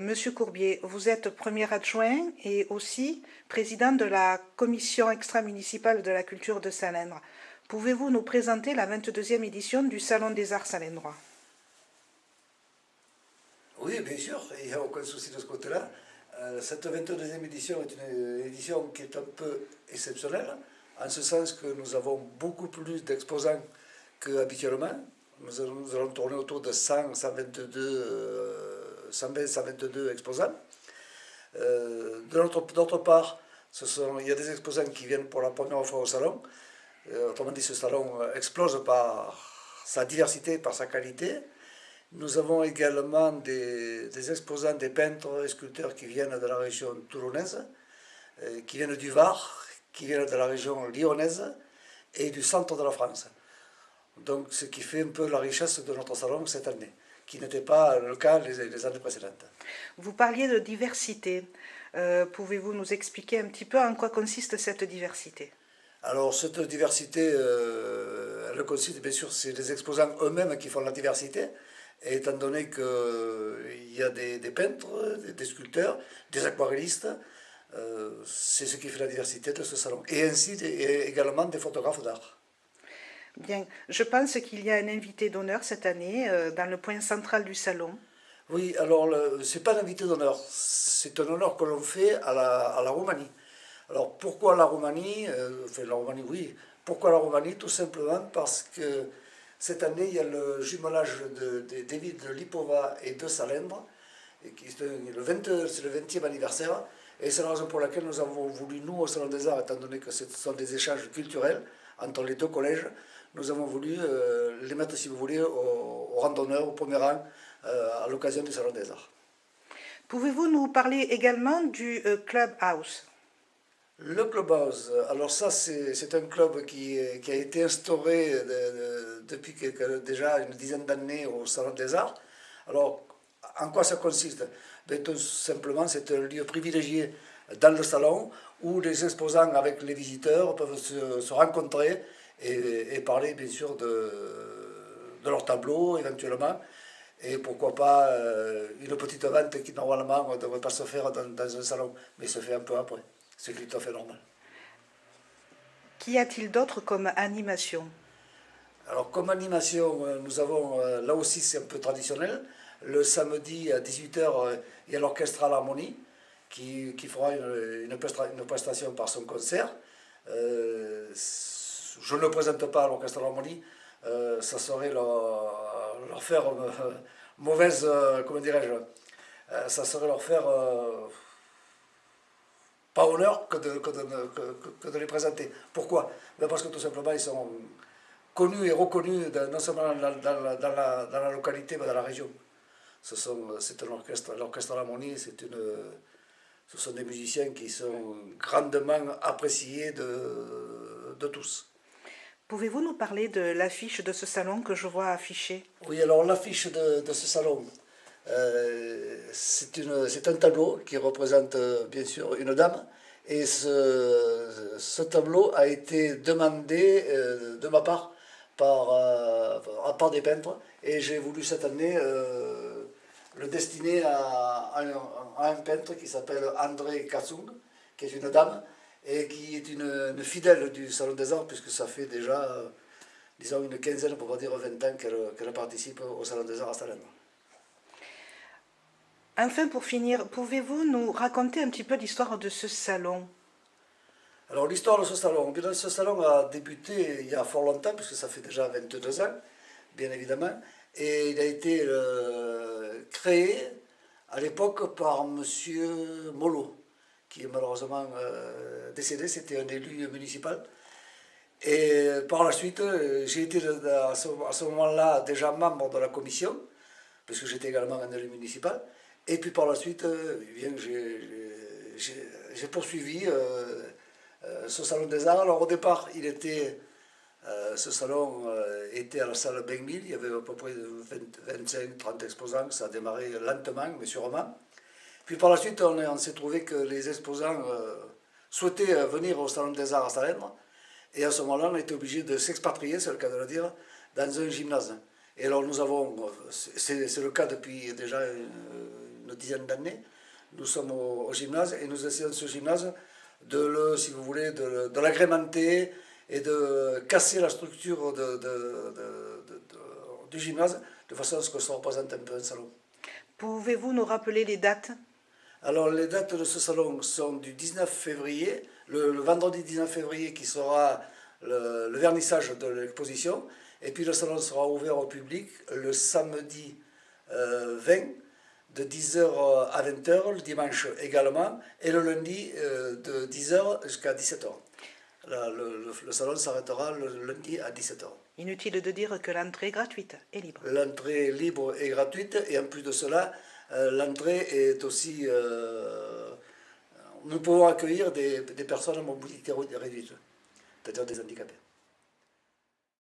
Monsieur Courbier, vous êtes premier adjoint et aussi président de la commission extra-municipale de la culture de Salindre. Pouvez-vous nous présenter la 22e édition du Salon des Arts salindrois? Oui, bien sûr, il n'y a aucun souci de ce côté-là. Cette 22e édition est une édition qui est un peu exceptionnelle, en ce sens que nous avons beaucoup plus d'exposants qu'habituellement. Nous allons tourner autour de 100, 120, 122 exposants. D'autre part, il y a des exposants qui viennent pour la première fois au salon. Autrement dit, ce salon explose par sa diversité, par sa qualité. Nous avons également des exposants, des peintres et sculpteurs qui viennent de la région toulonnaise, qui viennent du Var, qui viennent de la région lyonnaise et du centre de la France. Donc, ce qui fait un peu la richesse de notre salon cette année, qui n'était pas le cas les années précédentes. Vous parliez de diversité. Pouvez-vous nous expliquer un petit peu en quoi consiste cette diversité? Alors, cette diversité, elle consiste, bien sûr, c'est les exposants eux-mêmes qui font la diversité, et étant donné qu'il y a des peintres, des sculpteurs, des aquarellistes, c'est ce qui fait la diversité de ce salon. Et ainsi également des photographes d'art. Bien, je pense qu'il y a un invité d'honneur cette année dans le point central du salon. Oui, alors ce n'est pas un invité d'honneur, c'est un honneur que l'on fait à la Roumanie. Alors pourquoi la Roumanie? Enfin la Roumanie, oui. Pourquoi la Roumanie? Tout simplement parce que cette année, il y a le jumelage des villes de Lipova et de Salindre, c'est le 20e anniversaire, et c'est la raison pour laquelle nous avons voulu, nous, au Salon des Arts, étant donné que ce sont des échanges culturels entre les deux collèges, nous avons voulu les mettre, si vous voulez, au rang d'honneur, au premier rang, à l'occasion du Salon des Arts. Pouvez-vous nous parler également du Club House? Le Clubhouse, alors ça c'est un club qui a été instauré depuis déjà une dizaine d'années au Salon des Arts. Alors en quoi ça consiste? Ben, tout simplement c'est un lieu privilégié dans le salon où les exposants avec les visiteurs peuvent se rencontrer et parler bien sûr de leur tableau éventuellement. Et pourquoi pas une petite vente qui normalement ne devrait pas se faire dans un salon, mais se fait un peu après. C'est tout à fait normal. Qu'y a-t-il d'autre comme animation? Alors comme animation, nous avons, là aussi c'est un peu traditionnel, le samedi à 18h, il y a l'orchestre à l'harmonie qui fera une prestation par son concert. Je ne le présente pas à l'orchestre à l'harmonie, ça serait leur faire mauvaise, comment dirais-je, ça serait leur faire pas honneur que de les présenter. Pourquoi? Parce que tout simplement ils sont connus et reconnus non seulement dans la localité mais dans la région. C'est un orchestre, l'orchestre à l'harmonie, ce sont des musiciens qui sont grandement appréciés de tous. Pouvez-vous nous parler de l'affiche de ce salon que je vois affichée? Oui, alors l'affiche de ce salon, c'est un tableau qui représente bien sûr une dame. Et ce tableau a été demandé de ma part par des peintres. Et j'ai voulu cette année le destiner à un peintre qui s'appelle André Kassung, qui est une dame et qui est une fidèle du Salon des Arts, puisque ça fait déjà, disons, une quinzaine, pour ne pas dire 20 ans qu'elle participe au Salon des Arts à Salindre. Enfin, pour finir, pouvez-vous nous raconter un petit peu l'histoire de ce salon? Alors l'histoire de ce salon, bien, ce salon a débuté il y a fort longtemps, puisque ça fait déjà 22 ans, bien évidemment, et il a été créé à l'époque par M. Mollo, qui est malheureusement décédé, c'était un élu municipal. Et par la suite, j'ai été à ce moment-là déjà membre de la commission, parce que j'étais également un élu municipal. Et puis par la suite, j'ai poursuivi ce salon des arts. Alors au départ, ce salon était à la salle Bengmil, il y avait à peu près 25-30 exposants, ça a démarré lentement mais sûrement. Puis par la suite, on s'est trouvé que les exposants souhaitaient venir au salon des arts à Salindre, et à ce moment-là, on a été obligé de s'expatrier, c'est le cas de le dire, dans un gymnase. Et alors nous avons, c'est le cas depuis déjà une dizaine d'années. Nous sommes au gymnase et nous essayons ce gymnase si vous voulez, de l'agrémenter et de casser la structure du gymnase de façon à ce que ça représente un peu un salon. Pouvez-vous nous rappeler les dates? Alors les dates de ce salon sont du 19 février, le vendredi 19 février qui sera le vernissage de l'exposition, et puis le salon sera ouvert au public le samedi 20 de 10h à 20h, le dimanche également, et le lundi de 10h jusqu'à 17h. Le salon s'arrêtera le lundi à 17h. Inutile de dire que l'entrée est gratuite et libre. L'entrée est libre et gratuite, et en plus de cela, l'entrée est aussi... nous pouvons accueillir des personnes à mobilité réduite, c'est-à-dire des handicapés.